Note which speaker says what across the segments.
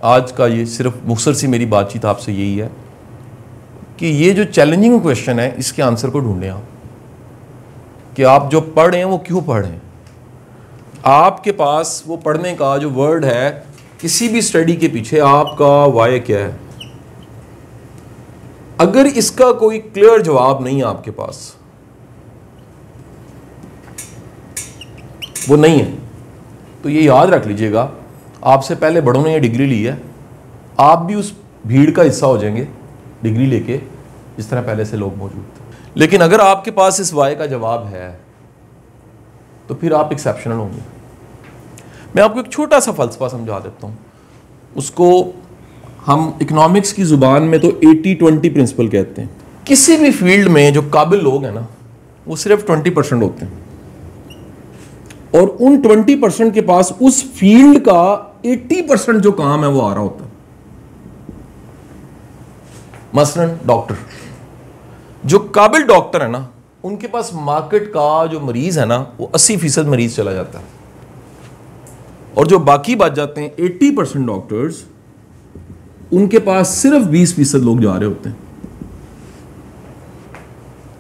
Speaker 1: आज का ये सिर्फ मुख्तसर सी मेरी बातचीत आपसे यही है कि ये जो चैलेंजिंग क्वेश्चन है इसके आंसर को ढूंढें आप, कि आप जो पढ़ रहे हैं वो क्यों पढ़ रहे हैं। आपके पास वो पढ़ने का जो वर्ड है, किसी भी स्टडी के पीछे आपका वाय क्या है। अगर इसका कोई क्लियर जवाब नहीं है आपके पास, वो नहीं है, तो ये याद रख लीजिएगा, आपसे पहले बड़ों ने ये डिग्री ली है, आप भी उस भीड़ का हिस्सा हो जाएंगे डिग्री लेके जिस तरह पहले से लोग मौजूद थे। लेकिन अगर आपके पास इस वाय का जवाब है तो फिर आप एक्सेप्शनल होंगे। मैं आपको एक छोटा सा फलसफा समझा देता हूँ, उसको हम इकोनॉमिक्स की जुबान में तो 80-20 प्रिंसिपल कहते हैं। किसी भी फील्ड में जो काबिल लोग हैं ना, वो सिर्फ 20% होते हैं, और उन 20% के पास उस फील्ड का 80% जो काम है वो आ रहा होता है। मसलन डॉक्टर, जो काबिल डॉक्टर है ना, उनके पास मार्केट का जो मरीज है ना वो 80% मरीज चला जाता है, और जो बाकी बच जाते हैं 80% डॉक्टर्स, उनके पास सिर्फ 20% लोग जा रहे होते हैं।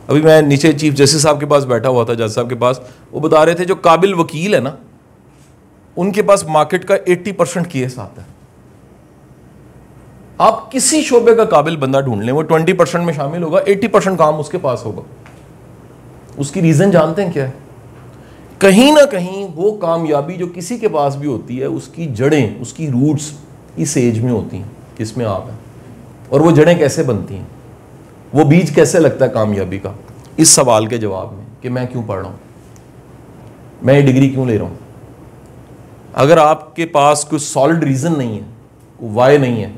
Speaker 1: अभी मैं नीचे चीफ जस्टिस साहब के पास बैठा हुआ था, जज साहब के पास, वो बता रहे थे जो काबिल वकील है ना, उनके पास मार्केट का 80% केस आता है। आप किसी शोबे का काबिल बंदा ढूंढ लें, वो 20% में शामिल होगा, 80% काम उसके पास होगा। उसकी रीजन जानते हैं क्या है? कहीं ना कहीं वो कामयाबी जो किसी के पास भी होती है, उसकी जड़ें, उसकी रूट्स इस एज में होती हैं, किसमें आप हैं, और वो जड़ें कैसे बनती हैं, वो बीज कैसे लगता है कामयाबी का, इस सवाल के जवाब में कि मैं क्यों पढ़ रहा हूं, मैं ये डिग्री क्यों ले रहा हूं। अगर आपके पास कोई सॉलिड रीजन नहीं है, कोई वाय नहीं है,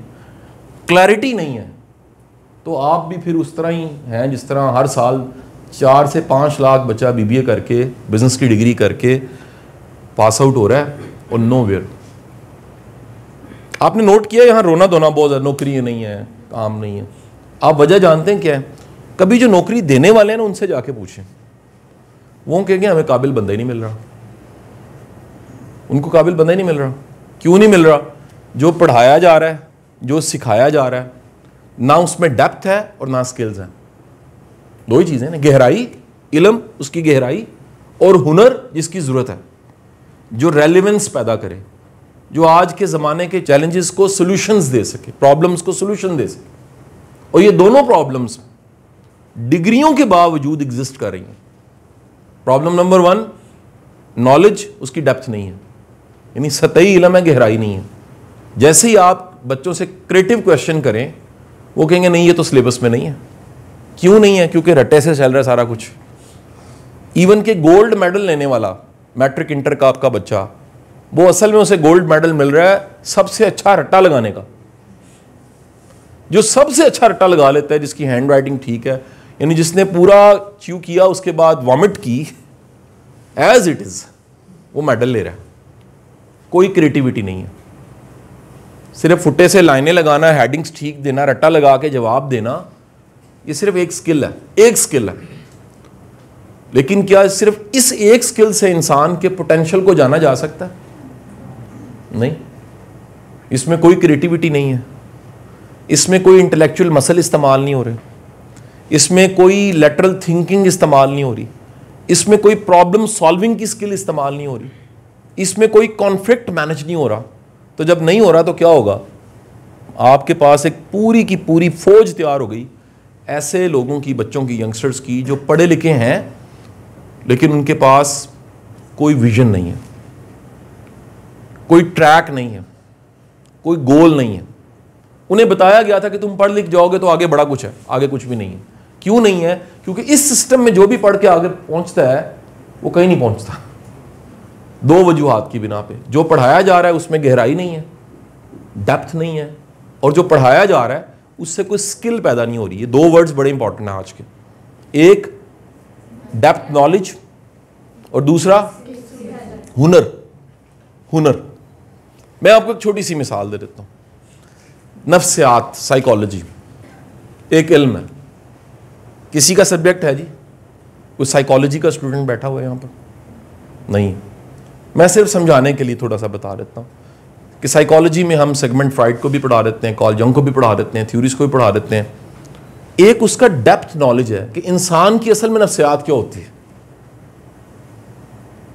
Speaker 1: क्लैरिटी नहीं है, तो आप भी फिर उस तरह ही हैं जिस तरह हर साल 4 से 5 लाख बच्चा बीबीए करके, बिजनेस की डिग्री करके पास आउट हो रहा है और नोवेयर। आपने नोट किया यहां रोना धोना बहुत है, नौकरी नहीं है, काम नहीं है। आप वजह जानते हैं क्या है? कभी जो नौकरी देने वाले हैं ना, उनसे जाके पूछें, वो कहेंगे हमें काबिल बंदा ही नहीं मिल रहा। उनको काबिल बंदा ही नहीं मिल रहा। क्यों नहीं मिल रहा? जो पढ़ाया जा रहा है, जो सिखाया जा रहा है, ना उसमें डेप्थ है और ना स्किल्स हैं। दो ही चीजें ना, गहराई, इल्म उसकी गहराई, और हुनर जिसकी जरूरत है, जो रेलेवेंस पैदा करे, जो आज के जमाने के चैलेंजेस को सॉल्यूशंस दे सके, प्रॉब्लम्स को सॉल्यूशन दे सके। और ये दोनों प्रॉब्लम्स डिग्रियों के बावजूद एग्जिस्ट कर रही हैं। प्रॉब्लम नंबर 1, नॉलेज, उसकी डेप्थ नहीं है, यानी सतही इल्म है, गहराई नहीं है। जैसे ही आप बच्चों से क्रिएटिव क्वेश्चन करें, वो कहेंगे नहीं ये तो सिलेबस में नहीं है। क्यों नहीं है? क्योंकि रट्टे से चल रहा है सारा कुछ। इवन के गोल्ड मेडल लेने वाला मैट्रिक इंटर का आपका बच्चा, वो असल में उसे गोल्ड मेडल मिल रहा है सबसे अच्छा रट्टा लगाने का। जो सबसे अच्छा रट्टा लगा लेता है, जिसकी हैंड राइटिंग ठीक है, यानी जिसने पूरा च्यू किया उसके बाद वॉमिट की एज इट इज, वो मेडल ले रहा है। कोई क्रिएटिविटी नहीं है, सिर्फ फुट्टे से लाइनें लगाना, हेडिंग्स ठीक देना, रट्टा लगा के जवाब देना, ये सिर्फ एक स्किल है, एक स्किल है। लेकिन क्या सिर्फ इस एक स्किल से इंसान के पोटेंशियल को जाना जा सकता है? नहीं। इसमें कोई क्रिएटिविटी नहीं है, इसमें कोई इंटेलेक्चुअल मसल इस्तेमाल नहीं हो रहे, इसमें कोई लेटरल थिंकिंग इस्तेमाल नहीं हो रही, इसमें कोई प्रॉब्लम सॉल्विंग की स्किल इस्तेमाल नहीं हो रही, इसमें कोई कॉन्फ्लिक्ट मैनेज नहीं हो रहा। तो जब नहीं हो रहा तो क्या होगा? आपके पास एक पूरी की पूरी फौज तैयार हो गई ऐसे लोगों की, बच्चों की, यंगस्टर्स की, जो पढ़े लिखे हैं लेकिन उनके पास कोई विजन नहीं है, कोई ट्रैक नहीं है, कोई गोल नहीं है। उन्हें बताया गया था कि तुम पढ़ लिख जाओगे तो आगे बड़ा कुछ है, आगे कुछ भी नहीं है। क्यों नहीं है? क्योंकि इस सिस्टम में जो भी पढ़ के आगे पहुंचता है वो कहीं नहीं पहुंचता। दो वजूहात की बिना पे, जो पढ़ाया जा रहा है उसमें गहराई नहीं है, डेप्थ नहीं है, और जो पढ़ाया जा रहा है उससे कोई स्किल पैदा नहीं हो रही है। दो वर्ड्स बड़े इंपॉर्टेंट हैं आज के, एक डेप्थ नॉलेज और दूसरा हुनर। हुनर। मैं आपको एक छोटी सी मिसाल दे देता हूं। नफ्सियात, साइकोलॉजी एक इल्म है। किसी का सब्जेक्ट है जी? कोई साइकोलॉजी का स्टूडेंट बैठा हुआ है यहां पर? नहीं। मैं सिर्फ समझाने के लिए थोड़ा सा बता देता हूं कि साइकोलॉजी में हम सेगमेंट फ्राइड को भी पढ़ा देते हैं, कार्ल जंग को भी पढ़ा देते हैं, थ्योरीज को भी पढ़ा देते हैं। एक उसका डेप्थ नॉलेज है कि इंसान की असल में नफ्सियात क्या होती है।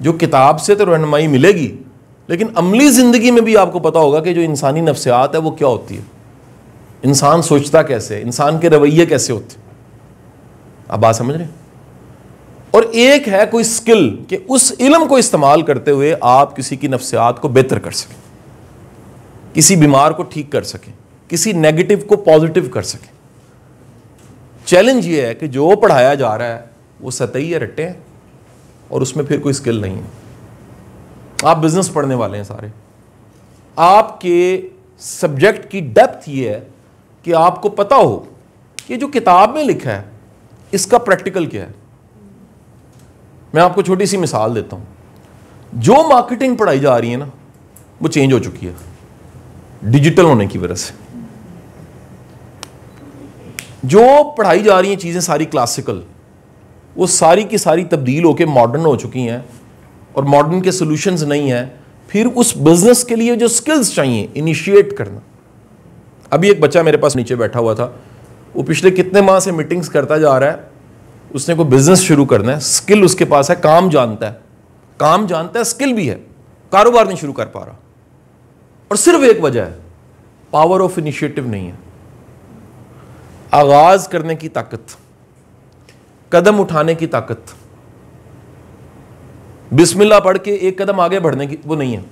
Speaker 1: जो किताब से तो रहनुमाई मिलेगी, लेकिन अमली ज़िंदगी में भी आपको पता होगा कि जो इंसानी नफ्सियात है वो क्या होती है, इंसान सोचता कैसे है, इंसान के रवैये कैसे होते हैं। आप बात समझ रहे हैं? और एक है कोई स्किल कि उस इल्म को इस्तेमाल करते हुए आप किसी की नफ्सियात को बेहतर कर सकें, किसी बीमार को ठीक कर सकें, किसी नेगेटिव को पॉजिटिव कर सकें। चैलेंज ये है कि जो पढ़ाया जा रहा है वो सतही है, रट्टे हैं, और उसमें फिर कोई स्किल नहीं है। आप बिजनेस पढ़ने वाले हैं सारे, आपके सब्जेक्ट की डेप्थ ये है कि आपको पता हो कि जो किताब में लिखा है इसका प्रैक्टिकल क्या है। मैं आपको छोटी सी मिसाल देता हूं। जो मार्केटिंग पढ़ाई जा रही है ना, वो चेंज हो चुकी है डिजिटल होने की वजह से। जो पढ़ाई जा रही हैं चीज़ें सारी क्लासिकल, वो सारी की सारी तब्दील होकर मॉडर्न हो चुकी हैं, और मॉडर्न के सॉल्यूशंस नहीं हैं। फिर उस बिजनेस के लिए जो स्किल्स चाहिए, इनिशिएट करना। अभी एक बच्चा मेरे पास नीचे बैठा हुआ था, वो पिछले कितने माह से मीटिंग्स करता जा रहा है, उसने कोई बिजनेस शुरू करना है, स्किल उसके पास है, काम जानता है, स्किल भी है, कारोबार नहीं शुरू कर पा रहा। और सिर्फ एक वजह है, पावर ऑफ इनिशिएटिव नहीं है, आगाज करने की ताकत, कदम उठाने की ताकत, बिस्मिल्लाह पढ़ के एक कदम आगे बढ़ने की वो नहीं है।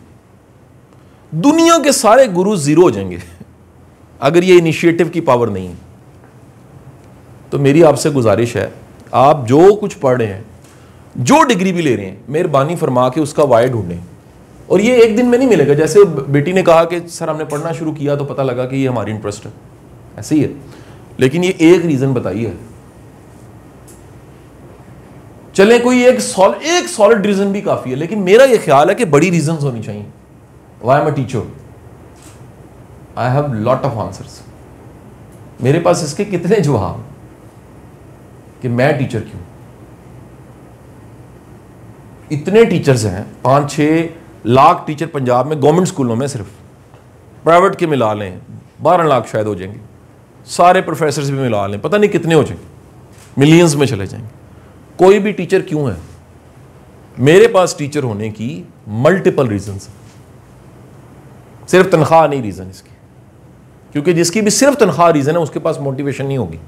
Speaker 1: दुनिया के सारे गुरु जीरो हो जाएंगे अगर ये इनिशिएटिव की पावर नहीं है। तो मेरी आपसे गुजारिश है, आप जो कुछ पढ़ रहे हैं, जो डिग्री भी ले रहे हैं, मेहरबानी फरमा के उसका वाई ढूंढें। और ये एक दिन में नहीं मिलेगा। जैसे बेटी ने कहा कि सर हमने पढ़ना शुरू किया तो पता लगा कि ये हमारी इंटरेस्ट है, ऐसे ही है। लेकिन ये एक रीजन बताइए, चले कोई एक सॉलिड रीजन भी काफी है, लेकिन मेरा ये ख्याल है कि बड़ी रीजंस होनी चाहिए। Why am a teacher, I have lot of answers. मेरे पास इसके कितने जवाब कि मैं टीचर क्यों। इतने टीचर्स हैं, 5-6 लाख टीचर पंजाब में गवर्नमेंट स्कूलों में, सिर्फ प्राइवेट के मिला लें 12 लाख शायद हो जाएंगे, सारे प्रोफेसर्स भी मिला लें पता नहीं कितने हो जाएंगे, मिलियंस में चले जाएंगे। कोई भी टीचर क्यों है? मेरे पास टीचर होने की मल्टीपल रीजंस, सिर्फ तनख्वाह नहीं रीजन इसकी, क्योंकि जिसकी भी सिर्फ तनख्वाह रीजन है उसके पास मोटिवेशन नहीं होगी।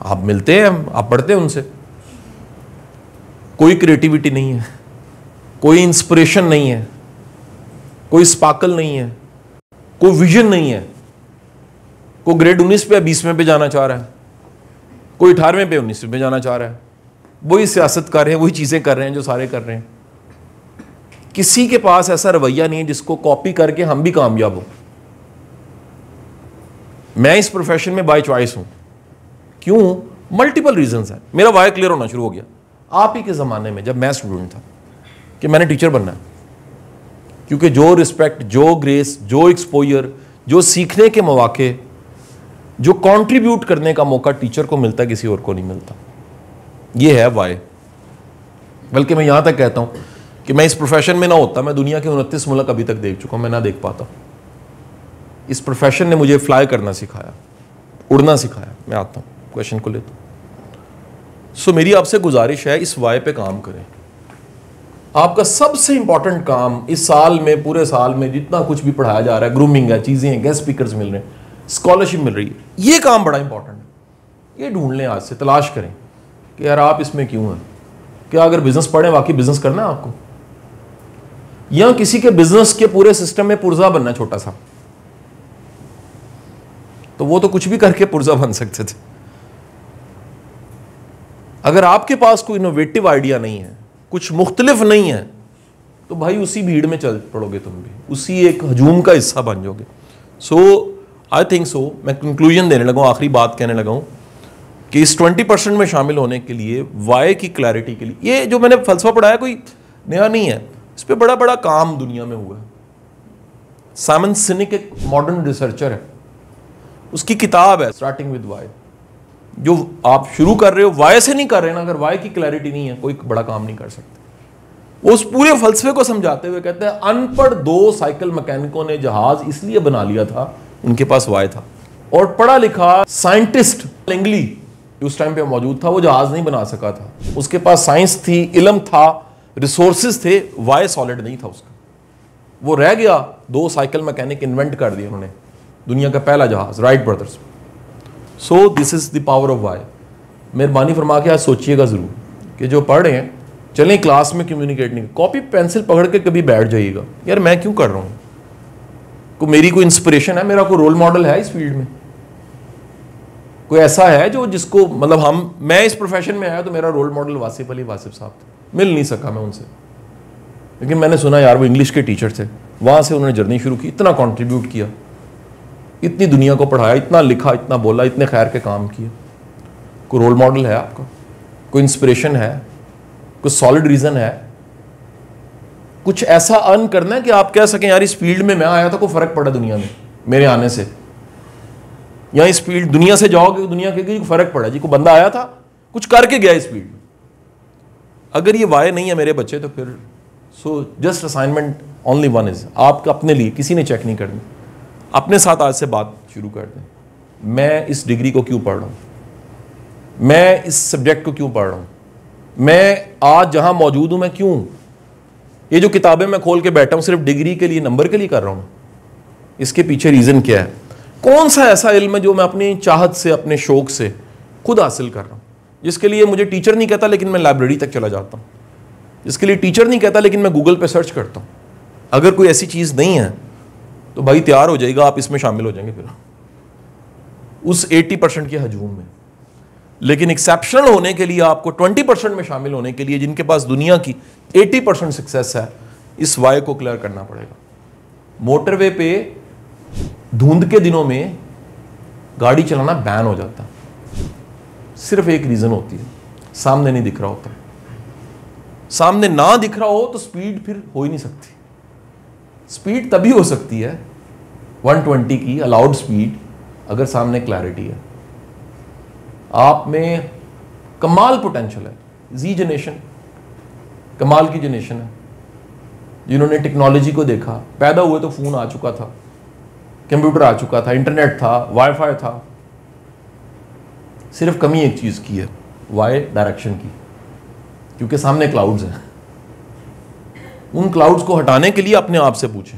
Speaker 1: आप मिलते हैं, आप पढ़ते हैं उनसे, कोई क्रिएटिविटी नहीं है, कोई इंस्पिरेशन नहीं है, कोई स्पार्कल नहीं है, कोई विजन नहीं है। कोई ग्रेड 19 पे 20वें पे जाना चाह रहा है, कोई 18वें पे 19वें पे जाना चाह रहा है, वही सियासत कर रहे हैं, वही चीज़ें कर रहे हैं जो सारे कर रहे हैं। किसी के पास ऐसा रवैया नहीं है जिसको कॉपी करके हम भी कामयाब हो। मैं इस प्रोफेशन में बाय चॉइस हूं। क्यों? मल्टीपल रीजंस हैं। मेरा वाई क्लियर होना शुरू हो गया आप ही के ज़माने में, जब मैं स्टूडेंट था, कि मैंने टीचर बनना है। क्योंकि जो रिस्पेक्ट, जो ग्रेस, जो एक्सपोजर, जो सीखने के मौके, जो कंट्रीब्यूट करने का मौका टीचर को मिलता है, किसी और को नहीं मिलता। ये है वाई। बल्कि मैं यहां तक कहता हूं कि मैं इस प्रोफेशन में ना होता, मैं दुनिया के 29 मुल्क अभी तक देख चुका हूं, मैं ना देख पाता। इस प्रोफेशन ने मुझे फ्लाई करना सिखाया, उड़ना सिखाया। मैं आता हूं क्वेश्चन को लेता हूं। सो मेरी आपसे गुजारिश है, इस वाई पे काम करें। आपका सबसे इंपॉर्टेंट काम इस साल में, पूरे साल में जितना कुछ भी पढ़ाया जा रहा है, ग्रूमिंग है, चीज़ें हैं, गेस्ट स्पीकर्स मिल रहे हैं, स्कॉलरशिप मिल रही है, ये काम बड़ा इंपॉर्टेंट है। ये ढूंढ लें, आज से तलाश करें कि यार आप इसमें क्यों हैं। क्या अगर बिजनेस पढ़ें, वाकई बिजनेस करना है आपको, या किसी के बिजनेस के पूरे सिस्टम में पुर्जा बनना छोटा सा, तो वो तो कुछ भी करके पुर्जा बन सकते थे। अगर आपके पास कोई इनोवेटिव आइडिया नहीं है, कुछ मुख्तलिफ नहीं है, तो भाई उसी भीड़ में चल पड़ोगे, तुम भी उसी एक हजूम का हिस्सा बन जाओगे। सो आई थिंक सो मैं कंक्लूजन देने लगा हूँ, आखिरी बात कहने लगा हूँ कि इस 20% में शामिल होने के लिए, वाई की क्लैरिटी के लिए, ये जो मैंने फलसफा पढ़ाया कोई नया नहीं है, इस पर बड़ा बड़ा काम दुनिया में हुआ है। साइमन सिनिक एक मॉडर्न रिसर्चर है, उसकी किताब है स्टार्टिंग विद वाई। जो आप शुरू कर रहे हो वाई से नहीं कर रहे ना, अगर वाई की क्लैरिटी नहीं है, कोई बड़ा काम नहीं कर सकते। उस पूरे फलसफे को समझाते हुए कहते हैं अनपढ़ 2 साइकिल मैकेनिकों ने जहाज इसलिए बना लिया था, उनके पास वाय था, और पढ़ा लिखा साइंटिस्ट लैंगली उस टाइम पे मौजूद था, वो जहाज नहीं बना सका था। उसके पास साइंस थी, इल्म था, रिसोर्सेज थे, वाय सॉलिड नहीं था उसका, वो रह गया। 2 साइकिल मैकेनिक इन्वेंट कर दिए उन्होंने, दुनिया का पहला जहाज, Wright brothers. So this is the power of why. मेहरबानी फरमा के आज सोचिएगा जरूर कि जो पढ़ रहे हैं, चलें क्लास में कम्युनिकेट नहीं, कॉपी पेंसिल पकड़ के कभी बैठ जाइएगा, यार मैं क्यों कर रहा हूँ, को मेरी कोई इंस्पिरेशन है, मेरा कोई रोल मॉडल है इस फील्ड में, कोई ऐसा है जो जिसको मतलब मैं इस प्रोफेशन में आया तो मेरा रोल मॉडल वासिफ अली वासिफ साहब थे, मिल नहीं सका मैं उनसे, लेकिन मैंने सुना यार वो इंग्लिश के टीचर थे, वहाँ से उन्होंने जर्नी शुरू की, इतना कंट्रीब्यूट किया, इतनी दुनिया को पढ़ाया, इतना लिखा, इतना बोला, इतने खैर के काम किए। कोई रोल मॉडल है आपका, कोई इंस्पिरेशन है, कोई सॉलिड रीज़न है, कुछ ऐसा अर्न करना है कि आप कह सकें यार इस फील्ड में मैं आया था, कोई फ़र्क पड़ा दुनिया में मेरे आने से, या इस फील्ड दुनिया से जाओगे दुनिया के फ़र्क पड़ा जी, कोई बंदा आया था कुछ करके गया इस फील्ड में। अगर ये वाय नहीं है मेरे बच्चे तो फिर so just assignment only one is, आपका अपने लिए, किसी ने चेक नहीं करनी, अपने साथ आज से बात शुरू कर दें, मैं इस डिग्री को क्यों पढ़ रहा हूँ, मैं इस सब्जेक्ट को क्यों पढ़ रहा हूँ, मैं आज जहाँ मौजूद हूँ मैं क्यों, ये जो किताबें मैं खोल के बैठा हूँ सिर्फ डिग्री के लिए, नंबर के लिए कर रहा हूँ, इसके पीछे रीज़न क्या है, कौन सा ऐसा इल्म है जो मैं अपनी चाहत से, अपने शौक से खुद हासिल कर रहा हूँ, जिसके लिए मुझे टीचर नहीं कहता लेकिन मैं लाइब्रेरी तक चला जाता हूँ, जिसके लिए टीचर नहीं कहता लेकिन मैं गूगल पे सर्च करता हूँ। अगर कोई ऐसी चीज़ नहीं है तो भाई तैयार हो जाएगा, आप इसमें शामिल हो जाएंगे फिर उस 80% के हजूम में। लेकिन एक्सेप्शनल होने के लिए, आपको 20% में शामिल होने के लिए, जिनके पास दुनिया की 80% सक्सेस है, इस वाय को क्लियर करना पड़ेगा। मोटरवे पे धुंध के दिनों में गाड़ी चलाना बैन हो जाता, सिर्फ एक रीज़न होती है, सामने नहीं दिख रहा होता। सामने ना दिख रहा हो तो स्पीड फिर हो ही नहीं सकती। स्पीड तभी हो सकती है 120 की अलाउड स्पीड अगर सामने क्लैरिटी है। आप में कमाल पोटेंशियल है, जी जनरेशन कमाल की जनरेशन है, जिन्होंने टेक्नोलॉजी को देखा, पैदा हुए तो फ़ोन आ चुका था, कंप्यूटर आ चुका था, इंटरनेट था, वाईफाई था। सिर्फ कमी एक चीज़ की है, वाई डायरेक्शन की, क्योंकि सामने क्लाउड्स हैं। उन क्लाउड्स को हटाने के लिए अपने आप से पूछें,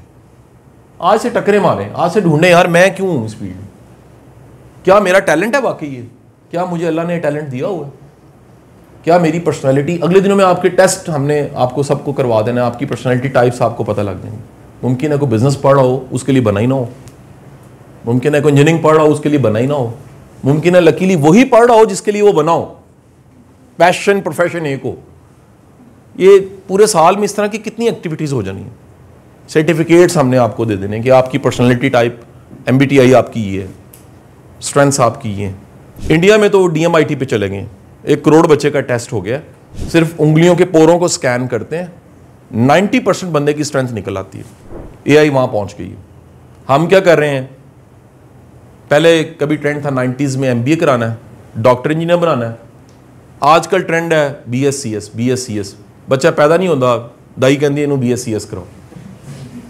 Speaker 1: आज से टकरे मारें, आज से ढूंढें यार मैं क्यों हूँ इस फील्ड में, क्या मेरा टैलेंट है वाकई ये, क्या मुझे अल्लाह ने टैलेंट दिया हुआ है, क्या मेरी पर्सनैलिटी। अगले दिनों में आपके टेस्ट हमने आपको सबको करवा देना, आपकी पर्सनैलिटी टाइप्स आपको पता लग जाएंगे। मुमकिन है कोई बिजनेस पढ़ रहा हो उसके लिए बना ही ना हो, मुमकिन है कोई इंजीनियरिंग पढ़ रहा हो उसके लिए बना ही ना हो, मुमकिन है लकीली वही पढ़ रहा हो जिसके लिए वो बनाओ, पैशन प्रोफेशन एक हो। ये पूरे साल में इस तरह की कितनी एक्टिविटीज़ हो जानी है। सर्टिफिकेट्स हमने आपको दे देने कि आपकी पर्सनैलिटी टाइप MBTI आपकी ये है, स्ट्रेंथ्स आपकी ये हैं। इंडिया में तो DMIT पे चले गए, 1 करोड़ बच्चे का टेस्ट हो गया, सिर्फ उंगलियों के पोरों को स्कैन करते हैं, 90% बंदे की स्ट्रेंथ निकल आती है। AI वहाँ पहुँच गई है। हम क्या कर रहे हैं, पहले कभी ट्रेंड था 90s में MBA कराना है, डॉक्टर इंजीनियर बनाना है, आजकल ट्रेंड है BScs। बच्चा पैदा नहीं होता, दाई कहती है इन्हों BScs कराओ।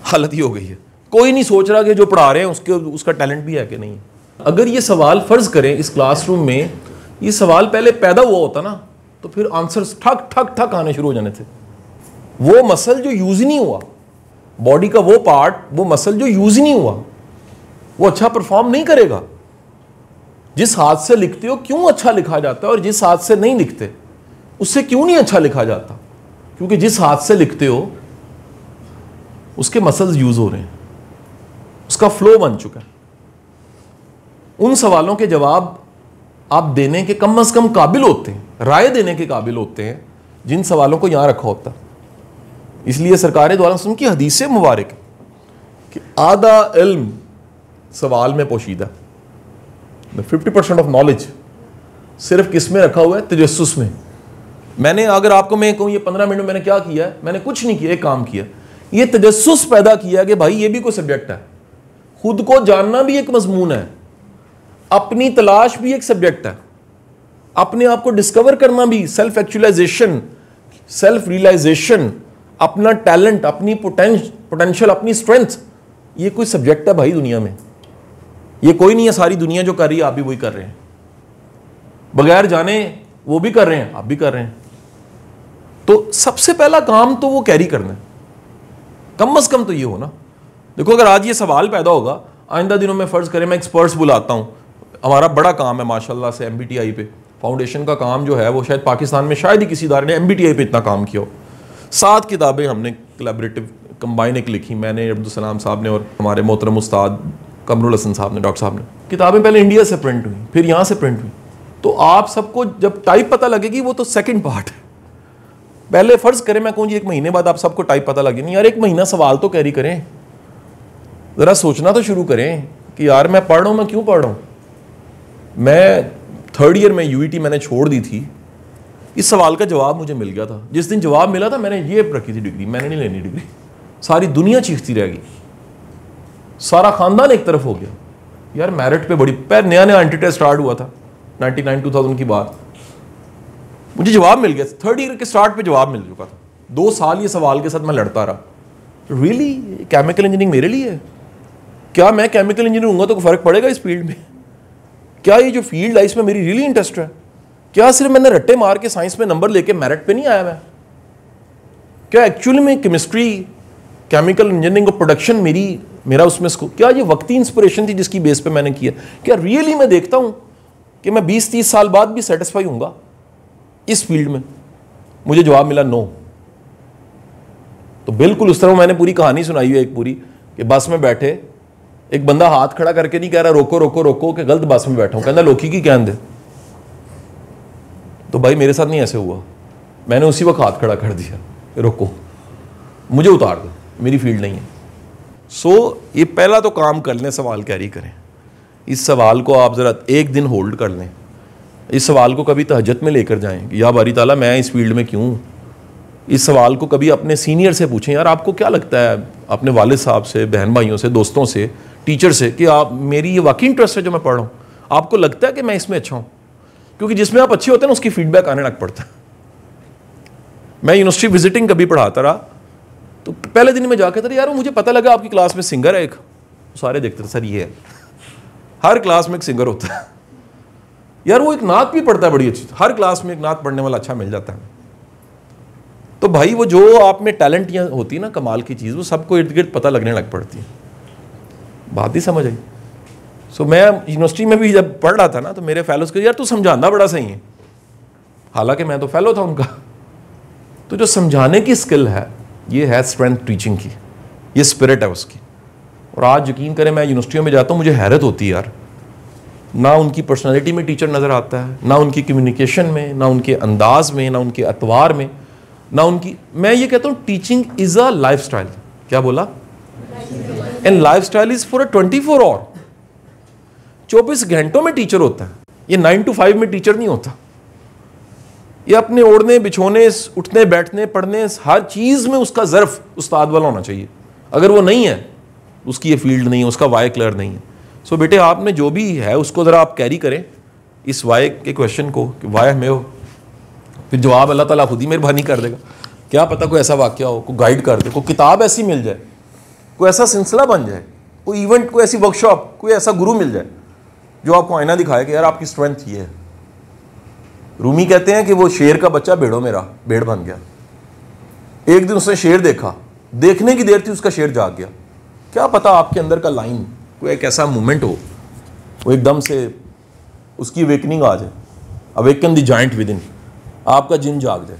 Speaker 1: हालत ही हो गई है, कोई नहीं सोच रहा कि जो पढ़ा रहे हैं उसका टैलेंट भी है कि नहीं। अगर ये सवाल फर्ज करें इस क्लासरूम में ये सवाल पहले पैदा हुआ होता ना, तो फिर आंसर्स ठक ठक ठक आने शुरू हो जाने थे। वो मसल जो यूज ही नहीं हुआ, बॉडी का वो पार्ट, वो मसल जो यूज ही नहीं हुआ, वो अच्छा परफॉर्म नहीं करेगा। जिस हाथ से लिखते हो क्यों अच्छा लिखा जाता है और जिस हाथ से नहीं लिखते उससे क्यों नहीं अच्छा लिखा जाता? क्योंकि जिस हाथ से लिखते हो उसके मसल्स यूज हो रहे हैं, उसका फ्लो बन चुका है। उन सवालों के जवाब आप देने के कम से कम काबिल होते हैं, राय देने के काबिल होते हैं जिन सवालों को यहां रखा होता। इसलिए सरकार दो आलम वसल्लम की हदीस मुबारक कि आधा इल्म सवाल में पोशीदा, 50% ऑफ नॉलेज सिर्फ किस में रखा हुआ है? तजस्सुस में। मैंने अगर आपको मैं कहूँ ये 15 मिनट में मैंने क्या किया है, मैंने कुछ नहीं किया, एक काम किया, ये तजस्सुस पैदा किया कि भाई ये भी कोई सब्जेक्ट है, खुद को जानना भी एक मजमून है, अपनी तलाश भी एक सब्जेक्ट है, अपने आप को डिस्कवर करना भी, सेल्फ एक्चुअलाइजेशन, सेल्फ रियलाइजेशन, अपना टैलेंट, अपनी पोटेंशियल, अपनी स्ट्रेंथ, ये कोई सब्जेक्ट है भाई दुनिया में? ये कोई नहीं है। सारी दुनिया जो कर रही है आप भी वही कर रहे हैं, बगैर जाने वो भी कर रहे हैं, आप भी कर रहे हैं। तो सबसे पहला काम तो वो कैरी करना है, कम से कम तो ये हो ना। देखो अगर आज ये सवाल पैदा होगा, आइंदा दिनों में फ़र्ज़ करें मैं एक्सपर्ट्स बुलाता हूँ, हमारा बड़ा काम है माशाल्लाह से MBTI पे, फाउंडेशन का काम जो है वो शायद पाकिस्तान में शायद ही किसी इदारे ने MBTI पे इतना काम किया हो। 7 किताबें हमने कोलैबोरेटिव कंबाइन एक लिखी, मैंने, अब्दुल सलाम साहब ने और हमारे मोहतरम उस्ताद कमरुल हसन साहब ने, डॉक्टर साहब ने। किताबें पहले इंडिया से प्रिंट हुई, फिर यहाँ से प्रिंट हुई। तो आप सबको जब टाइप पता लगेगी वो तो सेकंड पार्ट है। पहले फ़र्ज़ करें मैं कहूँ जी 1 महीने बाद आप सबको टाइप पता लगे, नहीं यार 1 महीना सवाल तो कैरी करें, ज़रा सोचना तो शुरू करें कि यार मैं पढ़ रहा हूँ, मैं क्यों पढ़ रहा हूँ। मैं 3rd ईयर में UET मैंने छोड़ दी थी, इस सवाल का जवाब मुझे मिल गया था। जिस दिन जवाब मिला था मैंने ये रखी थी डिग्री, मैंने नहीं लेनी डिग्री। सारी दुनिया चीखती रह गई, सारा ख़ानदान एक तरफ हो गया यार मेरिट पे बड़ी पैर। नया एंटी टेस्ट स्टार्ट हुआ था 99-2000 की बात, मुझे जवाब मिल गया। 3rd ईयर के स्टार्ट पे जवाब मिल चुका था। 2 साल ये सवाल के साथ मैं लड़ता रहा। रियली केमिकल इंजीनियरिंग मेरे लिए है क्या? मैं केमिकल इंजीनियर हूँगा तो फ़र्क पड़ेगा इस फील्ड में? क्या ये जो फील्ड है इसमें मेरी रियली इंटरेस्ट है? क्या सिर्फ मैंने रट्टे मार के साइंस में नंबर लेके मेरिट पे नहीं आया मैं? क्या एक्चुअली में केमिस्ट्री, केमिकल इंजीनियरिंग और प्रोडक्शन मेरा उसमें क्या ये वक्ती इंस्पिरेशन थी जिसकी बेस पे मैंने किया? क्या रियली मैं देखता हूँ कि मैं 20-30 साल बाद भी सेटिस्फाई हूँगा इस फील्ड में? मुझे जवाब मिला नो। तो बिल्कुल उस तरह मैंने पूरी कहानी सुनाई हुई है एक पूरी, कि बस में बैठे एक बंदा हाथ खड़ा करके नहीं कह रहा रोको रोको रोको कि गलत बस में बैठा हूं, कहना लोकी की कहन दे। तो भाई मेरे साथ नहीं ऐसे हुआ, मैंने उसी वक्त हाथ खड़ा कर दिया, रोको मुझे उतार दो, मेरी फील्ड नहीं है। सो ये पहला तो काम कर लें, सवाल कैरी करें। इस सवाल को आप ज़रा एक दिन होल्ड कर लें, इस सवाल को कभी तहज्जुद में लेकर जाएं, या बारी ताला मैं इस फील्ड में क्यों। इस सवाल को कभी अपने सीनियर से पूछें, यार आपको क्या लगता है, अपने वालिद साहब से, बहन भाइयों से, दोस्तों से, टीचर से, कि आप मेरी ये वाकई इंटरेस्ट है जो मैं पढ़ रहा हूँ, आपको लगता है कि मैं इसमें अच्छा हूँ? क्योंकि जिसमें आप अच्छे होते हैं ना उसकी फीडबैक आने लग पड़ता है। मैं यूनिवर्सिटी विजिटिंग कभी पढ़ाता रहा, तो पहले दिन में जाकर था यार वो मुझे पता लगा आपकी क्लास में सिंगर है एक, सारे देखते थे सर ये है, हर क्लास में एक सिंगर होता है यार, वो एक नात भी पढ़ता है बड़ी अच्छी, हर क्लास में एक नात पढ़ने वाला अच्छा मिल जाता है। तो भाई वो जो आप में टैलेंट होती है ना, कमाल की चीज़, वो सबको इर्द गिर्द पता लगने लग पड़ती है। बात ही समझ आई। सो मैं यूनिवर्सिटी में भी जब पढ़ रहा था ना, तो मेरे फेलोज को यार तू समझाना बड़ा सही है, हालांकि मैं तो फेलो था उनका। तो जो समझाने की स्किल है, ये है स्ट्रेंथ टीचिंग की, ये स्पिरिट है उसकी। और आज यकीन करें मैं यूनिवर्सिटियों में जाता हूँ, मुझे हैरत होती है यार, ना उनकी पर्सनालिटी में टीचर नज़र आता है, ना उनकी कम्युनिकेशन में, ना उनके अंदाज में, ना उनके अतवार में, ना उनकी, मैं ये कहता हूँ teaching is a lifestyle. क्या बोला? And lifestyle is for a 24 hour, 24 घंटों में टीचर होता है। ये 9 to 5 में टीचर नहीं होता। ये अपने ओढ़ने बिछोने, उठने बैठने, पढ़ने, हर चीज़ में उसका ज़र्फ उस्ताद वाला होना चाहिए। अगर वो नहीं है, उसकी ये फील्ड नहीं है, उसका वाई क्लियर नहीं है। सो बेटे आपने जो भी है उसको ज़रा आप कैरी करें, इस वाई के क्वेश्चन को, कि वाई में हो, फिर जवाब अल्लाह ताला खुद ही मेहरबानी कर देगा। क्या पता कोई ऐसा वाक़या हो, कोई गाइड कर दे, कोई किताब ऐसी मिल जाए, कोई ऐसा सिलसिला बन जाए, कोई इवेंट, कोई ऐसी वर्कशॉप, कोई ऐसा गुरु मिल जाए जो आपको आईना दिखाए कि यार आपकी स्ट्रेंथ ये है। रूमी कहते हैं कि वो शेर का बच्चा भेड़ों में रहा, भेड़ बन गया। एक दिन उसने शेर देखा, देखने की देर थी उसका शेर जाग गया। क्या पता आपके अंदर का लाइन, कोई एक ऐसा मोमेंट हो, वो एकदम से उसकी अवेकनिंग आ जाए, awaken the giant with in, आपका जिन जाग जाए,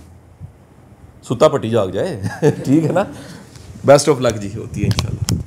Speaker 1: सुता पट्टी जाग जाए ठीक है ना। बेस्ट ऑफ लक जी, होती है इंशाल्लाह।